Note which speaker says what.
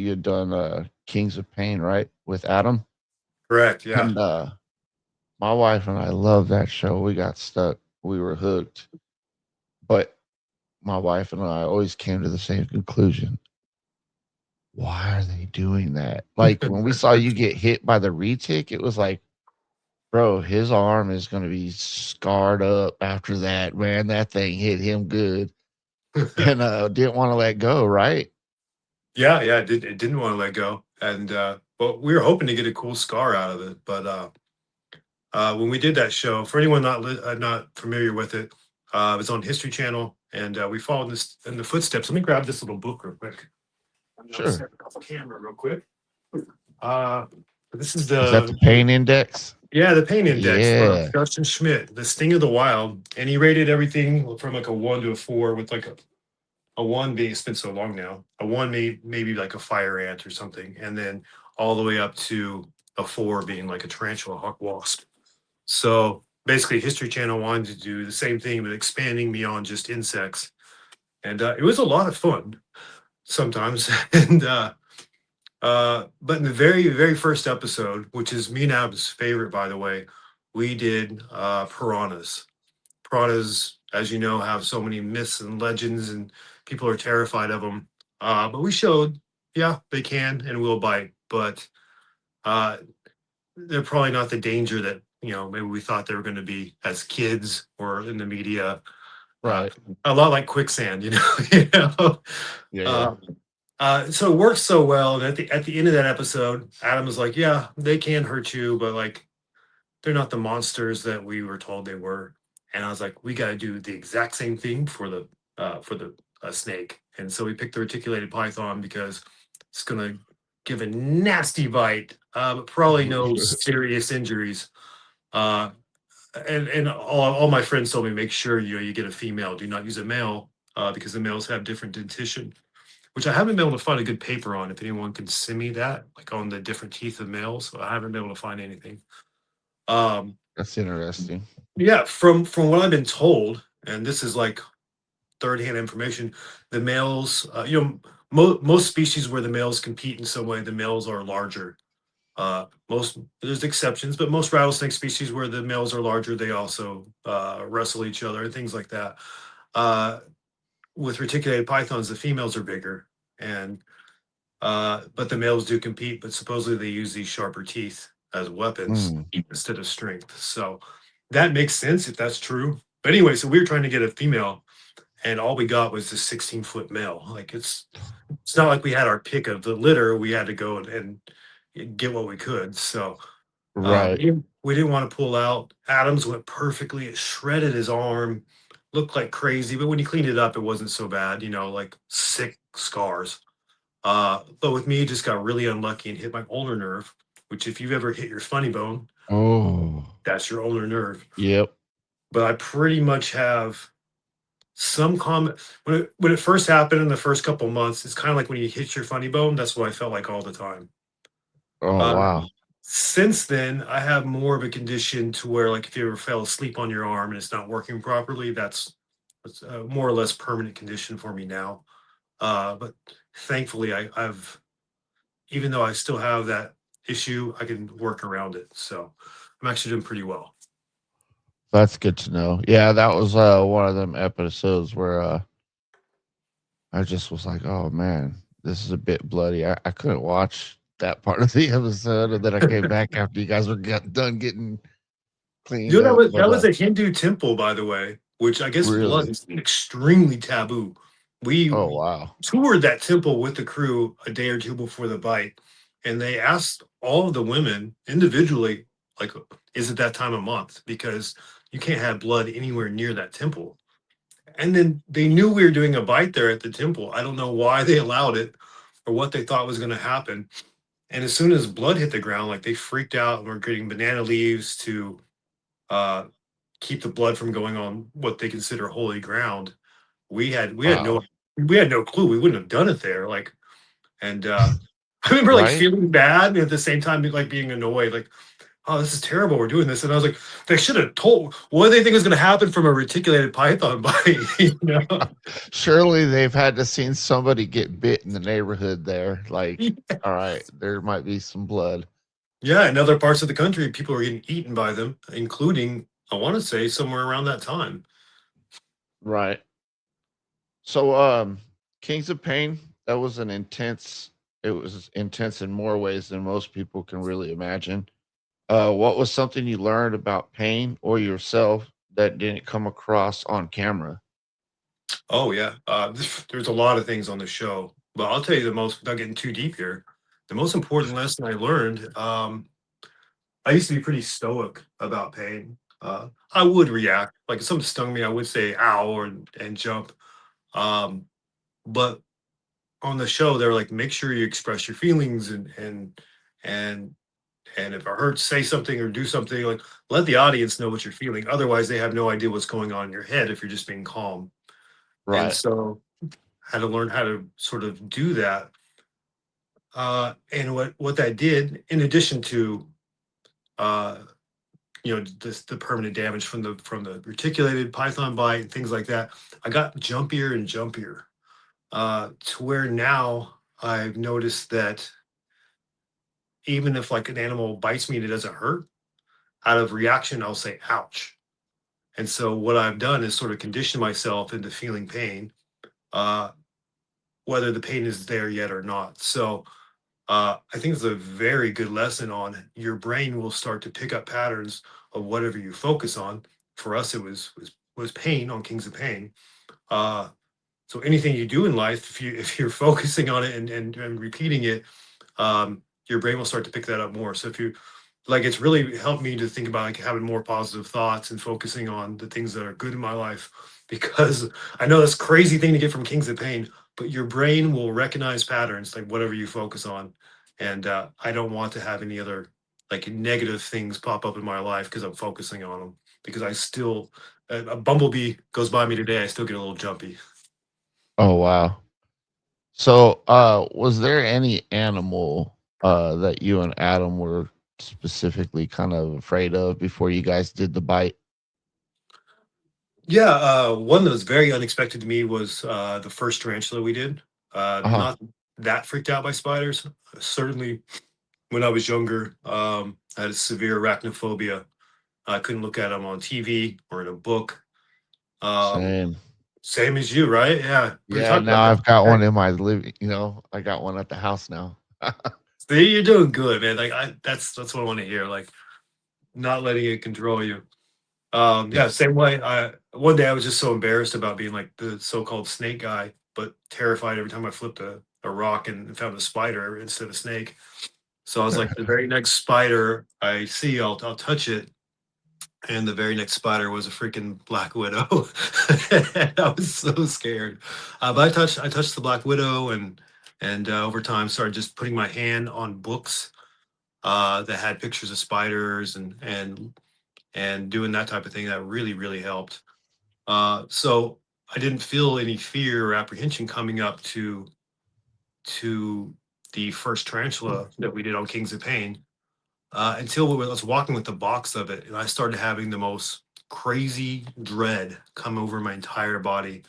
Speaker 1: you had done Kings of Pain, right? With Adam.
Speaker 2: Correct. Yeah.
Speaker 1: And my wife and I love that show. We got stuck. We were hooked. But my wife and I always came to the same conclusion. Why are they doing that? Like when we saw you get hit by the retake, it was like, bro, his arm is going to be scarred up after that. Man, that thing hit him good and didn't want to let go, right?
Speaker 2: Yeah, yeah, it didn't want to let go, and well, we were hoping to get a cool scar out of it, but when we did that show, for anyone not familiar with it, it was on History Channel, and we followed this in the footsteps. Let me grab this little book real quick. I'm gonna
Speaker 1: Sure.
Speaker 2: set it off camera real quick. Uh, this is
Speaker 1: Is that the pain index?
Speaker 2: the pain index for
Speaker 1: Yeah.
Speaker 2: Justin Schmidt, The Sting of the Wild, and he rated everything from like a 1 to a 4, with like a one being, it's been so long now, a one maybe like a fire ant or something, and then all the way up to a 4 being like a tarantula, hawk, wasp. So basically, History Channel wanted to do the same thing, but expanding beyond just insects, and it was a lot of fun sometimes. And but in the very first episode, which is me and Ab's favorite, by the way, we did piranhas. Piranhas, as you know, have so many myths and legends, and people are terrified of them. But we showed, yeah, they can and will bite, but uh, they're probably not the danger that maybe we thought they were going to be as kids or in the media. Uh,
Speaker 1: Right.
Speaker 2: a lot like quicksand, you know.
Speaker 1: Yeah, yeah.
Speaker 2: Uh, so it works so well. And at the end of that episode, Adam was like, "Yeah, they can hurt you, but like they're not the monsters that we were told they were." And I was like, "We got to do the exact same thing for the snake." And so we picked the reticulated python because it's gonna give a nasty bite, but probably no serious injuries. Uh, and all my friends told me, make sure you get a female. Do not use a male, because the males have different dentition, which I haven't been able to find a good paper on. If anyone can send me that, like on the different teeth of males, I haven't been able to find anything. Um,
Speaker 1: That's interesting.
Speaker 2: yeah, from what I've been told, and this is like third hand information, the males, most species where the males compete in some way, the males are larger. Most There's exceptions, but most rattlesnake species where the males are larger, they also wrestle each other and things like that. Uh, with reticulated pythons, the females are bigger, and but the males do compete. But supposedly they use these sharper teeth as weapons
Speaker 1: Mm.
Speaker 2: instead of strength. So that makes sense if that's true. But anyway, so we were trying to get a female, and all we got was this 16-foot male. Like it's not like we had our pick of the litter. We had to go and get what we could. So
Speaker 1: Right.
Speaker 2: we didn't want to pull out. Adams went perfectly. It shredded his arm, looked like crazy, but when he cleaned it up, it wasn't so bad. Like sick scars. But with me, just got really unlucky and hit my ulnar nerve. Which, if you've ever hit your funny bone,
Speaker 1: Oh.
Speaker 2: that's your ulnar nerve.
Speaker 1: Yep.
Speaker 2: But I pretty much have some comment when it first happened in the first couple months. It's kind of like when you hit your funny bone. That's what I felt like all the time.
Speaker 1: Oh
Speaker 2: Uh,
Speaker 1: wow.
Speaker 2: since then, I have more of a condition to where, like, if you ever fell asleep on your arm and it's not working properly, that's a more or less permanent condition for me now. But thankfully, I've even though I still have that issue, I can work around it. So I'm actually doing pretty well.
Speaker 1: That's good to know. Yeah, that was one of them episodes where I just was like, oh man, this is a bit bloody. I couldn't watch that part of the episode, and then I came back after you guys were done getting cleaned
Speaker 2: That
Speaker 1: up.
Speaker 2: was
Speaker 1: But
Speaker 2: a Hindu temple, by the way, which I guess blood
Speaker 1: really,
Speaker 2: is extremely taboo.
Speaker 1: oh
Speaker 2: We
Speaker 1: wow,
Speaker 2: toured that temple with the crew a day or two before the bite, and they asked all of the women individually, like, is it that time of month? Because you can't have blood anywhere near that temple. And then they knew we were doing a bite there at the temple. I don't know why they allowed it or what they thought was going to happen. And as soon as blood hit the ground, like, they freaked out and were getting banana leaves to uh, keep the blood from going on what they consider holy ground. We had no
Speaker 1: wow,
Speaker 2: clue. We wouldn't have done it there. Like, and I remember like
Speaker 1: right?
Speaker 2: feeling bad and at the same time like being annoyed. Like, oh, this is terrible. We're doing this. And I was like, they should have told, what do they think is going to happen from a reticulated python bite? You know?
Speaker 1: Surely they've had to seen somebody get bit in the neighborhood there. Like, all right, there might be some blood.
Speaker 2: Yeah. In other parts of the country, people are getting eaten by them, including, I want to say, somewhere around that time.
Speaker 1: Right. So, Kings of Pain, that was an intense. It was intense in more ways than most people can really imagine. What was something you learned about pain or yourself that didn't come across on camera?
Speaker 2: Oh, yeah. There's a lot of things on the show, but I'll tell you the most, without getting too deep here, the most important lesson I learned. I used to be pretty stoic about pain. I would react. Like if something stung me, I would say ow and jump. Um, but on the show, they're like, make sure you express your feelings and and if it hurts, say something or do something. Like let the audience know what you're feeling. Otherwise, they have no idea what's going on in your head if you're just being calm. And
Speaker 1: Right.
Speaker 2: so I had to learn how to sort of do that. And what that did, in addition to uh, the permanent damage from the reticulated python bite and things like that, I got jumpier and jumpier to where now I've noticed that even if like an animal bites me and it doesn't hurt, out of reaction I'll say ouch. And so what I've done is sort of condition myself into feeling pain, uh, whether the pain is there yet or not. So I think it's a very good lesson on your brain will start to pick up patterns of whatever you focus on. For us, it was pain on Kings of Pain. Uh, so anything you do in life, if you're focusing on it and repeating it, your brain will start to pick that up more. So if you like, it's really helped me to think about like having more positive thoughts and focusing on the things that are good in my life. Because I know that's a crazy thing to get from Kings of Pain, but your brain will recognize patterns like whatever you focus on. And I don't want to have any other like negative things pop up in my life because I'm focusing on them. Because I still, a bumblebee goes by me today, I still get a little jumpy.
Speaker 1: Oh wow. So, was there any animal that you and Adam were specifically kind of afraid of before you guys did the bite?
Speaker 2: Yeah, one that was very unexpected to me was the first tarantula we did.
Speaker 1: Uh-huh.
Speaker 2: Not that freaked out by spiders. Certainly, when I was younger, I had a severe arachnophobia. I couldn't look at them on TV or in a book. Um,
Speaker 1: Same.
Speaker 2: Same as you, right? Yeah, we
Speaker 1: Yeah,
Speaker 2: talked
Speaker 1: now
Speaker 2: about that.
Speaker 1: I've got
Speaker 2: Hey,
Speaker 1: one in my living, I got one at the house now.
Speaker 2: see, you're doing good, man. Like that's what I want to hear. Like not letting it control you.
Speaker 1: Yeah.
Speaker 2: Yeah, same way. I one day I was just so embarrassed about being like the so-called snake guy, but terrified every time I flipped a rock and found a spider instead of a snake. So I was like, the very next spider I see, I'll touch it. And the very next spider was a freaking black widow. I was so scared. But I touched the black widow and over time started just putting my hand on books that had pictures of spiders and doing that type of thing that really, really helped. So I didn't feel any fear or apprehension coming up to the first tarantula that we did on Kings of Pain until I was walking with the box of it, and I started having the most crazy dread come over my entire body.